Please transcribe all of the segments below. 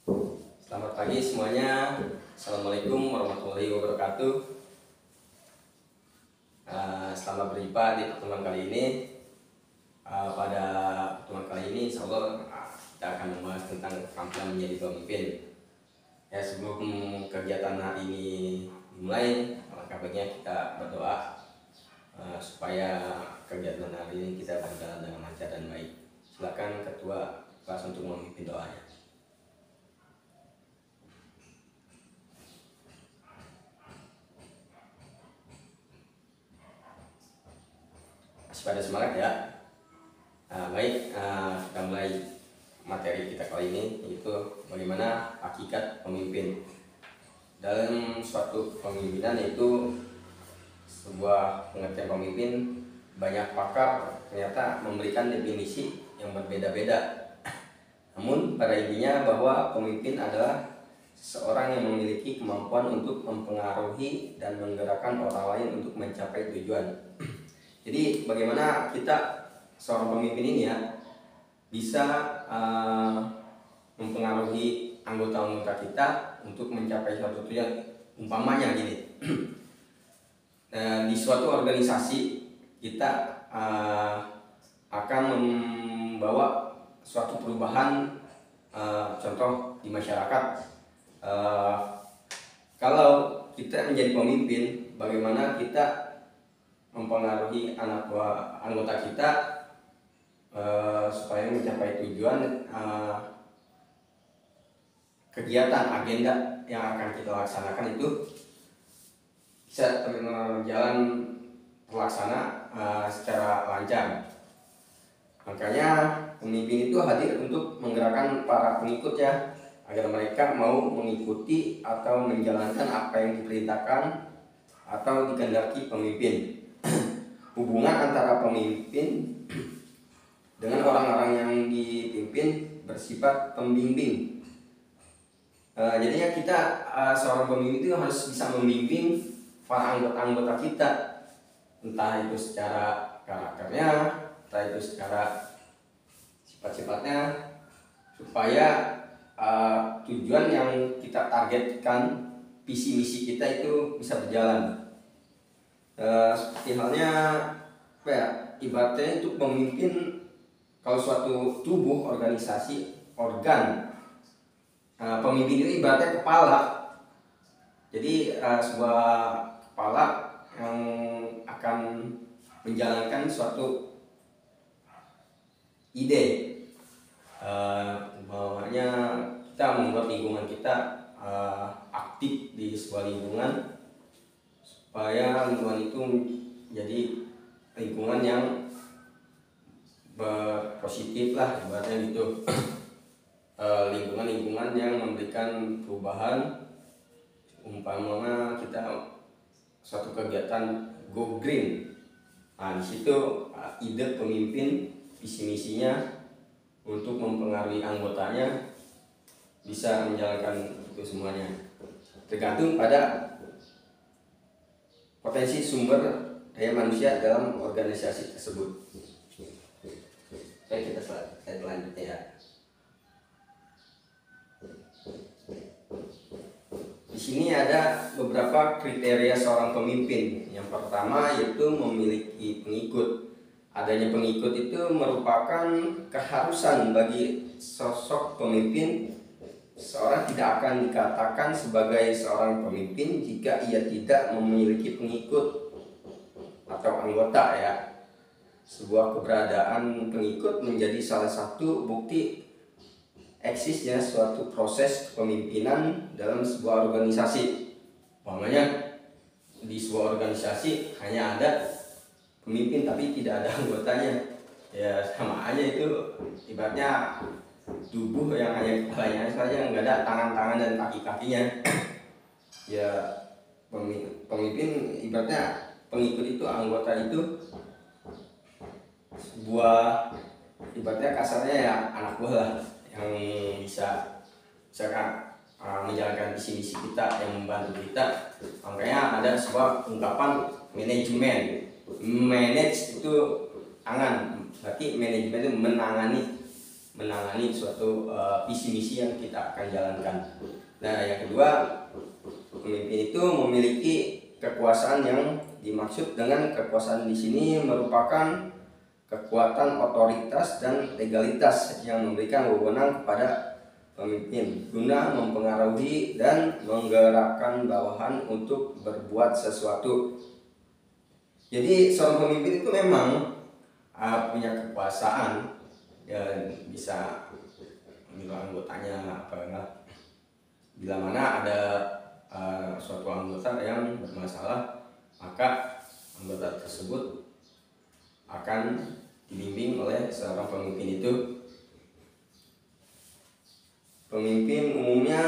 Selamat pagi semuanya. Assalamualaikum warahmatullahi wabarakatuh. Selamat berjumpa di pertemuan kali ini. Pada pertemuan kali ini, insya Allah kita akan membahas tentang keterampilan menjadi pemimpin. Ya, sebelum kegiatan hari ini dimulai, alangkah baiknya kita berdoa supaya kegiatan hari ini kita berjalan dengan lancar dan baik. Silakan Ketua kelas untuk memimpin doanya. Pada semangat ya. Baik, kita mulai materi kita kali ini, yaitu bagaimana hakikat pemimpin. Dalam suatu kepemimpinan, yaitu sebuah pengertian pemimpin, banyak pakar ternyata memberikan definisi yang berbeda-beda. Namun pada intinya bahwa pemimpin adalah seorang yang memiliki kemampuan untuk mempengaruhi dan menggerakkan orang lain untuk mencapai tujuan. Jadi bagaimana kita seorang pemimpin ini ya bisa mempengaruhi anggota-anggota kita untuk mencapai suatu tujuan. Umpamanya gini, di suatu organisasi kita akan membawa suatu perubahan, contoh di masyarakat. Kalau kita menjadi pemimpin, bagaimana kita mempengaruhi anggota kita supaya mencapai tujuan kegiatan agenda yang akan kita laksanakan itu bisa berjalan terlaksana secara lancar. Makanya pemimpin itu hadir untuk menggerakkan para pengikutnya agar mereka mau mengikuti atau menjalankan apa yang diperintahkan atau dikehendaki pemimpin. Hubungan antara pemimpin dengan orang-orang yang dipimpin bersifat pembimbing. Jadinya kita seorang pemimpin itu harus bisa membimbing para anggota-anggota kita, entah itu secara karakternya, entah itu secara sifat-sifatnya, supaya tujuan yang kita targetkan, visi misi kita itu bisa berjalan. Seperti halnya ibaratnya untuk memimpin kalau suatu tubuh, organisasi, organ, pemimpin itu ibaratnya kepala. Jadi sebuah kepala yang akan menjalankan suatu ide, bahwanya kita membuat lingkungan kita aktif di sebuah lingkungan, supaya lingkungan itu menjadi lingkungan yang berpositif lah, ibaratnya gitu. Lingkungan yang memberikan perubahan. Umpamanya kita suatu kegiatan go green, di situ ide pemimpin, visi misinya untuk mempengaruhi anggotanya bisa menjalankan itu semuanya. Tergantung pada potensi sumber daya manusia dalam organisasi tersebut. Oke, kita slide selanjutnya ya. Di sini ada beberapa kriteria seorang pemimpin. Yang pertama yaitu memiliki pengikut. Adanya pengikut itu merupakan keharusan bagi sosok pemimpin. Seorang tidak akan dikatakan sebagai seorang pemimpin jika ia tidak memiliki pengikut atau anggota ya. Sebuah keberadaan pengikut menjadi salah satu bukti eksisnya suatu proses kepemimpinan dalam sebuah organisasi. Makanya di sebuah organisasi hanya ada pemimpin tapi tidak ada anggotanya. Ya sama aja itu, ibaratnya tubuh yang hanya kepalanya saja, nggak ada tangan-tangan dan kaki-kakinya. Ya pemimpin ibaratnya pengikut itu, anggota itu sebuah ibaratnya kasarnya ya anak buah lah, yang bisa misalkan menjalankan visi misi kita, yang membantu kita. Makanya ada sebuah ungkapan manajemen. Manage itu tangan, berarti manajemen itu menangani. menangani suatu visi misi yang kita akan jalankan. Nah, yang kedua, pemimpin itu memiliki kekuasaan. Yang dimaksud dengan kekuasaan di sini merupakan kekuatan otoritas dan legalitas yang memberikan wewenang kepada pemimpin guna mempengaruhi dan menggerakkan bawahan untuk berbuat sesuatu. Jadi seorang pemimpin itu memang punya kekuasaan, dan bisa menyuruh anggotanya bila mana ada suatu anggota yang bermasalah, maka anggota tersebut akan dibimbing oleh seorang pemimpin itu. Pemimpin umumnya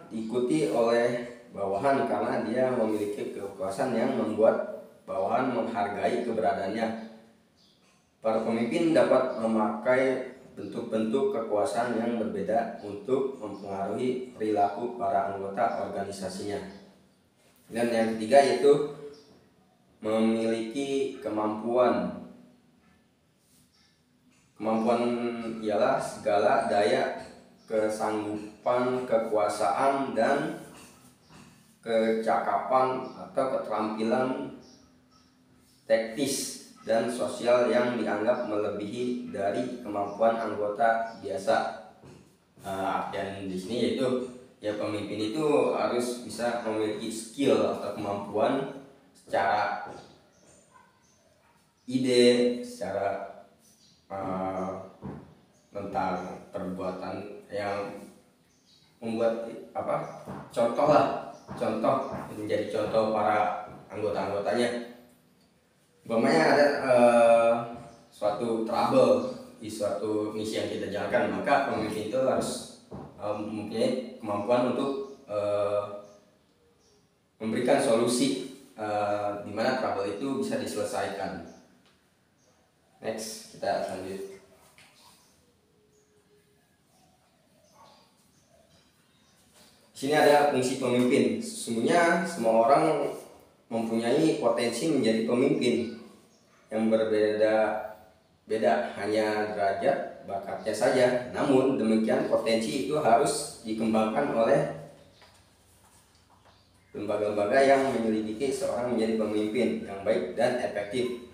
diikuti oleh bawahan karena dia memiliki kekuasaan yang membuat bawahan menghargai keberadaannya. Para pemimpin dapat memakai bentuk-bentuk kekuasaan yang berbeda untuk mempengaruhi perilaku para anggota organisasinya. Dan yang ketiga yaitu memiliki kemampuan. Kemampuan ialah segala daya, kesanggupan, kekuasaan, dan kecakapan atau keterampilan teknis dan sosial yang dianggap melebihi dari kemampuan anggota biasa. Artian di sini yaitu pemimpin itu harus bisa memiliki skill atau kemampuan secara ide, secara tentang perbuatan yang membuat contoh menjadi contoh para anggota-anggotanya. Umpamanya ada suatu trouble di suatu misi yang kita jalankan, maka pemimpin itu harus mempunyai kemampuan untuk memberikan solusi di mana trouble itu bisa diselesaikan. Next, kita lanjut. Sini ada fungsi pemimpin. Sesungguhnya semua orang mempunyai potensi menjadi pemimpin yang berbeda-beda, hanya derajat bakatnya saja. Namun demikian potensi itu harus dikembangkan oleh lembaga-lembaga yang menyelidiki seorang menjadi pemimpin yang baik dan efektif.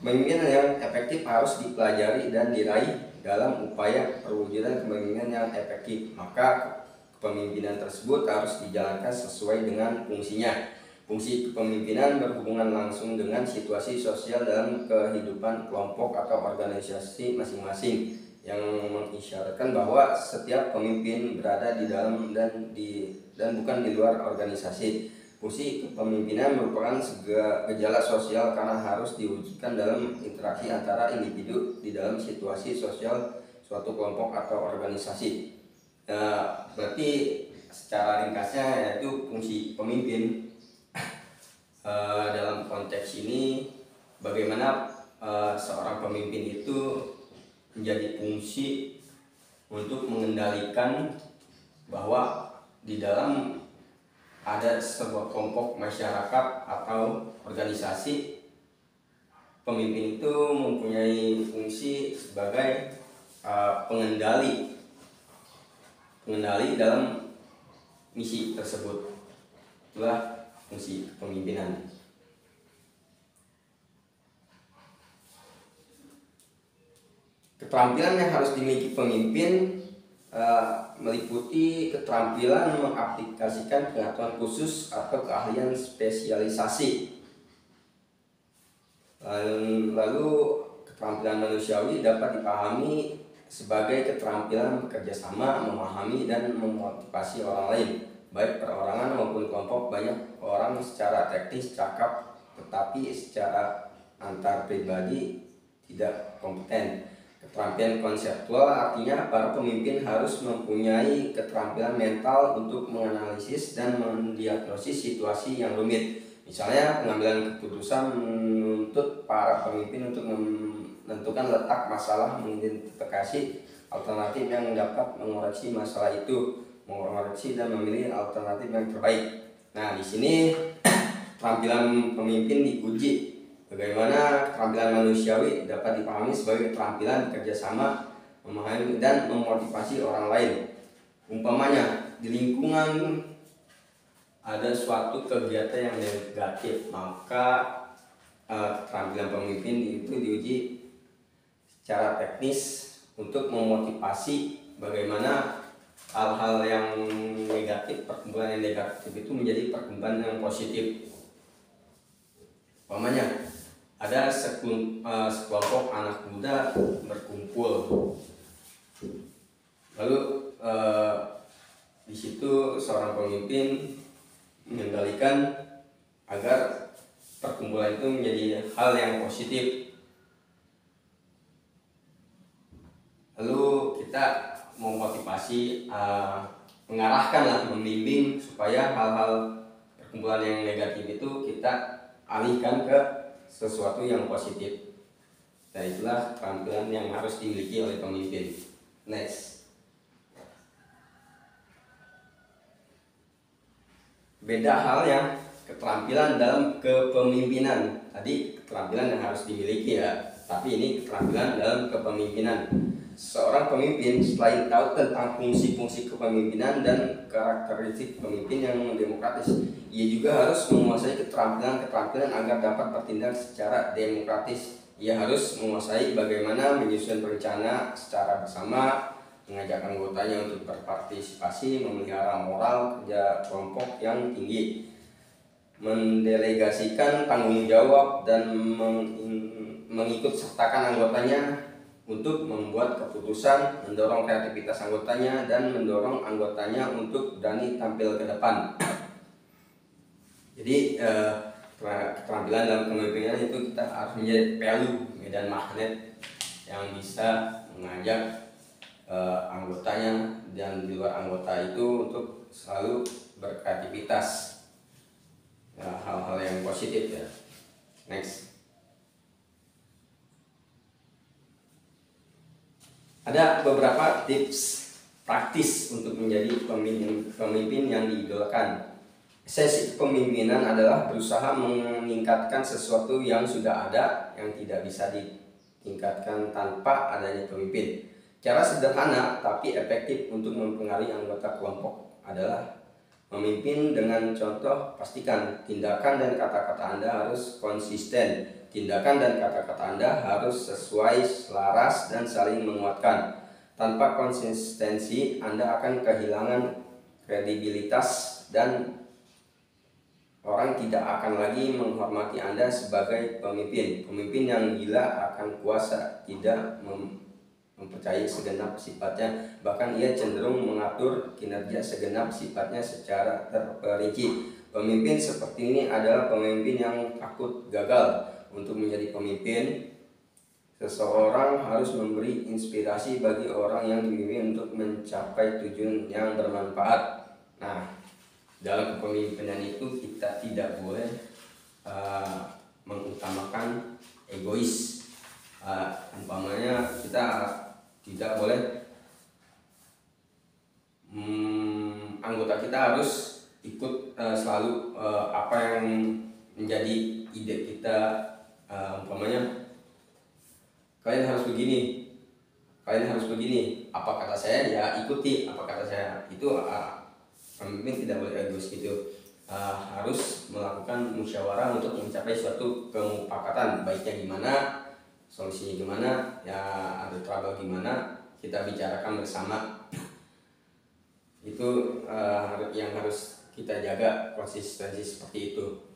Kepemimpinan yang efektif harus dipelajari dan diraih dalam upaya perwujudan kepemimpinan yang efektif. Maka kepemimpinan tersebut harus dijalankan sesuai dengan fungsinya. Fungsi kepemimpinan berhubungan langsung dengan situasi sosial dalam kehidupan kelompok atau organisasi masing-masing, yang mengisyaratkan bahwa setiap pemimpin berada di dalam dan bukan di luar organisasi. Fungsi kepemimpinan merupakan gejala sosial karena harus diwujudkan dalam interaksi antara individu di dalam situasi sosial suatu kelompok atau organisasi. Berarti secara ringkasnya yaitu fungsi pemimpin dalam konteks ini bagaimana seorang pemimpin itu menjadi fungsi untuk mengendalikan bahwa di dalam ada sebuah kelompok masyarakat atau organisasi, pemimpin itu mempunyai fungsi sebagai pengendali dalam misi tersebut. Itulah fungsi kepemimpinan. Keterampilan yang harus dimiliki pemimpin meliputi keterampilan mengaplikasikan pengetahuan khusus atau keahlian spesialisasi. Lalu keterampilan manusiawi dapat dipahami sebagai keterampilan bekerja sama, memahami dan memotivasi orang lain, baik perorangan maupun kelompok. Banyak orang secara teknis cakap tetapi secara antar pribadi tidak kompeten. Keterampilan konseptual artinya para pemimpin harus mempunyai keterampilan mental untuk menganalisis dan mendiagnosis situasi yang rumit. Misalnya pengambilan keputusan menuntut para pemimpin untuk menentukan letak masalah, mengidentifikasi alternatif yang dapat mengoreksi masalah itu, mengoreksi dan memilih alternatif yang terbaik. Nah, di sini keterampilan pemimpin diuji. Bagaimana keterampilan manusiawi dapat dipahami sebagai keterampilan bekerja sama, memahami dan memotivasi orang lain. Umpamanya di lingkungan ada suatu kegiatan yang negatif, maka keterampilan pemimpin itu diuji secara teknis untuk memotivasi bagaimana hal-hal yang negatif, perkembangan yang negatif itu menjadi perkembangan yang positif. Umpamanya ada sekelompok anak muda berkumpul, lalu di situ seorang pemimpin mengendalikan agar perkumpulan itu menjadi hal yang positif. Lalu kita memotivasi, mengarahkan, membimbing supaya hal-hal perkumpulan yang negatif itu kita alihkan ke sesuatu yang positif. Dan itulah keterampilan yang harus dimiliki oleh pemimpin. Next. Beda halnya keterampilan dalam kepemimpinan. Tadi keterampilan yang harus dimiliki ya, tapi ini keterampilan dalam kepemimpinan. Seorang pemimpin selain tahu tentang fungsi-fungsi kepemimpinan dan karakteristik pemimpin yang demokratis, ia juga harus menguasai keterampilan-keterampilan agar dapat bertindak secara demokratis. Ia harus menguasai bagaimana menyusun rencana secara bersama, mengajak anggotanya untuk berpartisipasi, memelihara moral kerja kelompok yang tinggi, mendelegasikan tanggung jawab dan mengikut sertakan anggotanya untuk membuat keputusan, mendorong kreativitas anggotanya dan mendorong anggotanya untuk berani tampil ke depan. Jadi keterampilan dalam kepemimpinan itu kita harus menjadi value, medan magnet yang bisa mengajak anggotanya dan di luar anggota itu untuk selalu berkreativitas, hal-hal yang positif ya. Next. Ada beberapa tips praktis untuk menjadi pemimpin yang diidolakan. Esensi kepemimpinan adalah berusaha meningkatkan sesuatu yang sudah ada yang tidak bisa ditingkatkan tanpa adanya pemimpin. Cara sederhana tapi efektif untuk mempengaruhi anggota kelompok adalah memimpin dengan contoh. Pastikan tindakan dan kata-kata Anda harus konsisten. Tindakan dan kata-kata Anda harus sesuai, selaras, dan saling menguatkan. Tanpa konsistensi, Anda akan kehilangan kredibilitas dan orang tidak akan lagi menghormati Anda sebagai pemimpin. Pemimpin yang gila akan kuasa, tidak mempercayai segenap sifatnya, bahkan ia cenderung mengatur kinerja segenap sifatnya secara terperinci. Pemimpin seperti ini adalah pemimpin yang takut gagal. Untuk menjadi pemimpin, seseorang harus memberi inspirasi bagi orang yang dipimpin untuk mencapai tujuan yang bermanfaat. Nah, dalam kepemimpinan itu kita tidak boleh mengutamakan egois. Umpamanya kita tidak boleh anggota kita harus ikut selalu apa yang menjadi ide kita. Umpamanya kalian harus begini, apa kata saya ya ikuti apa kata saya. Itu pemimpin tidak boleh egois gitu. Harus melakukan musyawarah untuk mencapai suatu kemufakatan, baiknya gimana, solusinya gimana, ya ada trouble gimana, kita bicarakan bersama. Itu yang harus kita jaga, konsistensi seperti itu.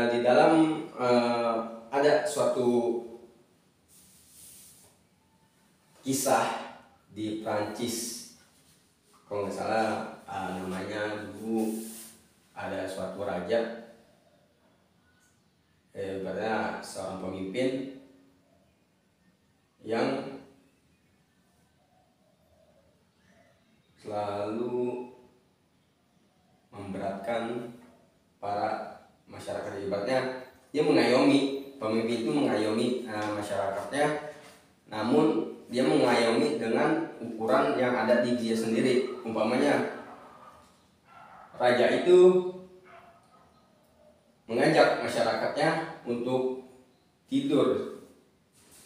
Di dalam ada suatu kisah di Prancis, kalau nggak salah namanya dulu ada suatu raja, berarti seorang pemimpin yang selalu memberatkan para masyarakat. Ibaratnya dia mengayomi, pemimpin itu mengayomi masyarakatnya, namun dia mengayomi dengan ukuran yang ada di dia sendiri. Umpamanya raja itu mengajak masyarakatnya untuk tidur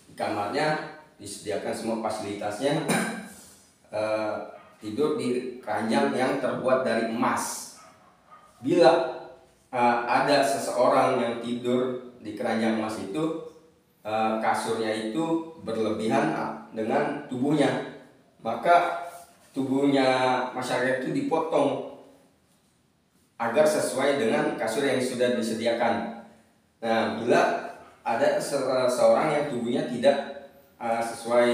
di kamarnya, disediakan semua fasilitasnya, tidur di keranjang yang terbuat dari emas. Bila ada seseorang yang tidur di keranjang emas itu, kasurnya itu berlebihan dengan tubuhnya, maka tubuhnya masyarakat itu dipotong agar sesuai dengan kasur yang sudah disediakan. Nah, bila ada seseorang yang tubuhnya tidak sesuai,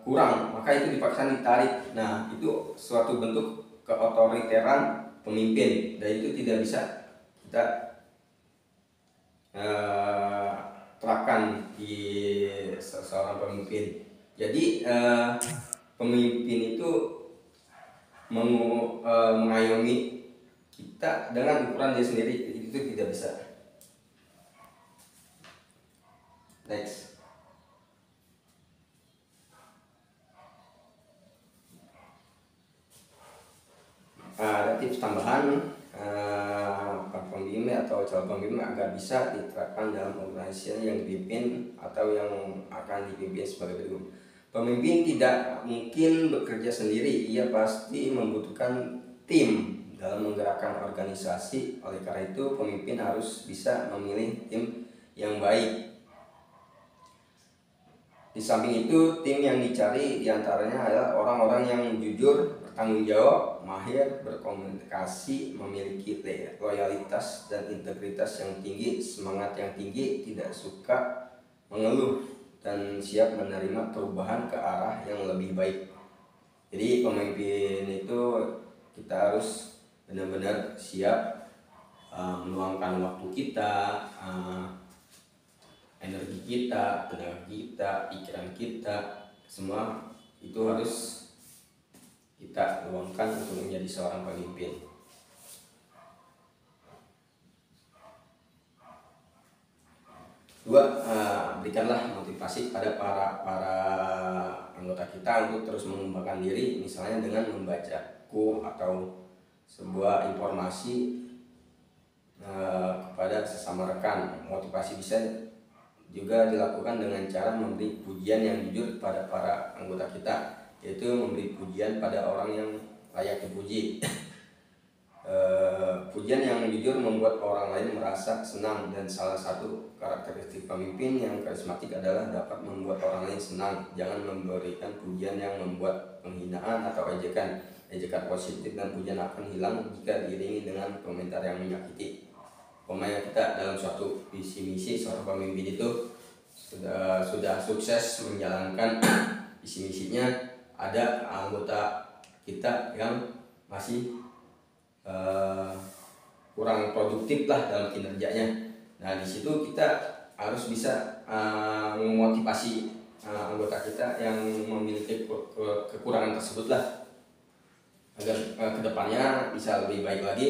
kurang, maka itu dipaksa ditarik. Nah, itu suatu bentuk keotoriteran pemimpin, dan itu tidak bisa kita terapkan di seorang pemimpin. Jadi pemimpin itu mengayomi kita dengan ukuran dia sendiri, itu tidak bisa. Next. Ada tips tambahan para pemimpin atau calon pemimpin agar bisa diterapkan dalam organisasi yang dipimpin atau yang akan dipimpin sebagai berikut. Pemimpin tidak mungkin bekerja sendiri, ia pasti membutuhkan tim dalam menggerakkan organisasi. Oleh karena itu, pemimpin harus bisa memilih tim yang baik. Di samping itu, tim yang dicari diantaranya adalah orang-orang yang jujur, bertanggung jawab, mahir berkomunikasi, memiliki loyalitas dan integritas yang tinggi, semangat yang tinggi, tidak suka mengeluh, dan siap menerima perubahan ke arah yang lebih baik. Jadi pemimpin itu kita harus benar-benar siap meluangkan waktu kita, energi kita, tenaga kita, pikiran kita, semua itu harus kita luangkan untuk menjadi seorang pemimpin. Dua, berikanlah motivasi pada para anggota kita untuk terus mengembangkan diri, misalnya dengan membaca buku atau sebuah informasi kepada sesama rekan. Motivasi bisa juga dilakukan dengan cara memberi pujian yang jujur kepada para anggota kita, yaitu memberi pujian pada orang yang layak dipuji. Pujian yang jujur membuat orang lain merasa senang, dan salah satu karakteristik pemimpin yang karismatik adalah dapat membuat orang lain senang. Jangan memberikan pujian yang membuat penghinaan atau ejekan. Ejekan positif dan pujian akan hilang jika diiringi dengan komentar yang menyakiti. Pemain kita dalam suatu visi misi, seorang pemimpin itu sudah sukses menjalankan visi misinya, ada anggota kita yang masih kurang produktif lah dalam kinerjanya. Nah, di situ kita harus bisa memotivasi anggota kita yang memiliki kekurangan tersebut lah, agar kedepannya bisa lebih baik lagi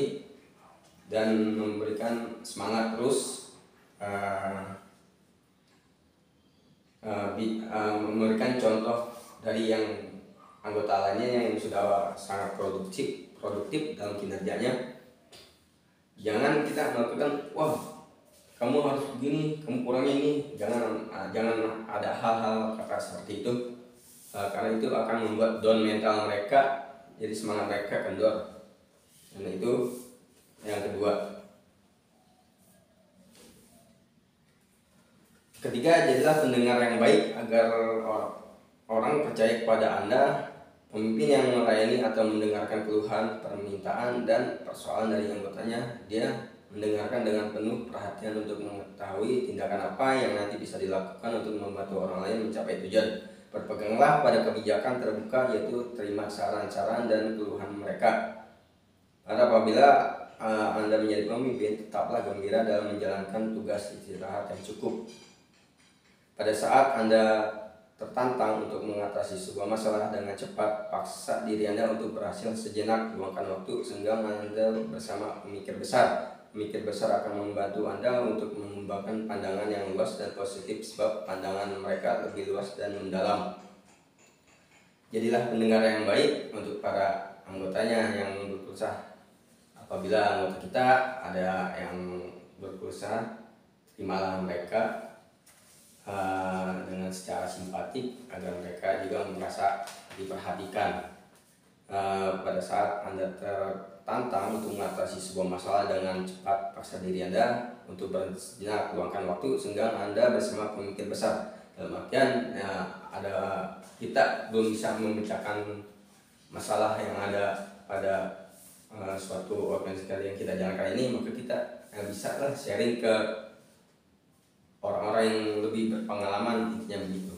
dan memberikan semangat terus, memberikan contoh dari yang anggota lainnya yang sudah sangat produktif dalam kinerjanya. Jangan kita melakukan, wah kamu harus begini, kamu kurangnya ini. Jangan ada hal-hal kata seperti itu, karena itu akan membuat down mental mereka, jadi semangat mereka kendor. Dan itu yang kedua. Ketiga, jadilah pendengar yang baik agar orang percaya kepada Anda. Pemimpin yang melayani atau mendengarkan keluhan, permintaan, dan persoalan dari anggotanya, dia mendengarkan dengan penuh perhatian untuk mengetahui tindakan apa yang nanti bisa dilakukan untuk membantu orang lain mencapai tujuan. Berpeganglah pada kebijakan terbuka, yaitu terima saran-saran dan keluhan mereka. Karena apabila Anda menjadi pemimpin, tetaplah gembira dalam menjalankan tugas istirahat yang cukup. Pada saat Anda tertantang untuk mengatasi sebuah masalah dengan cepat, paksa diri Anda untuk berhasil sejenak, luangkan waktu senggang Anda bersama pemikir besar. Pemikir besar akan membantu Anda untuk mengembangkan pandangan yang luas dan positif, sebab pandangan mereka lebih luas dan mendalam. Jadilah pendengar yang baik untuk para anggotanya yang berkeluh. Apabila anggota kita ada yang berkeluh, terimalah mereka dengan secara simpatik agar mereka juga merasa diperhatikan. Pada saat Anda tertantang untuk mengatasi sebuah masalah dengan cepat, paksa diri Anda untuk berhenti sejenak, luangkan waktu senggang Anda bersama pemikir besar. Dalam artian ada kita belum bisa memecahkan masalah yang ada pada suatu organisasi yang kita jalankan ini, maka kita bisa lah sharing ke orang-orang yang lebih berpengalaman, intinya begitu.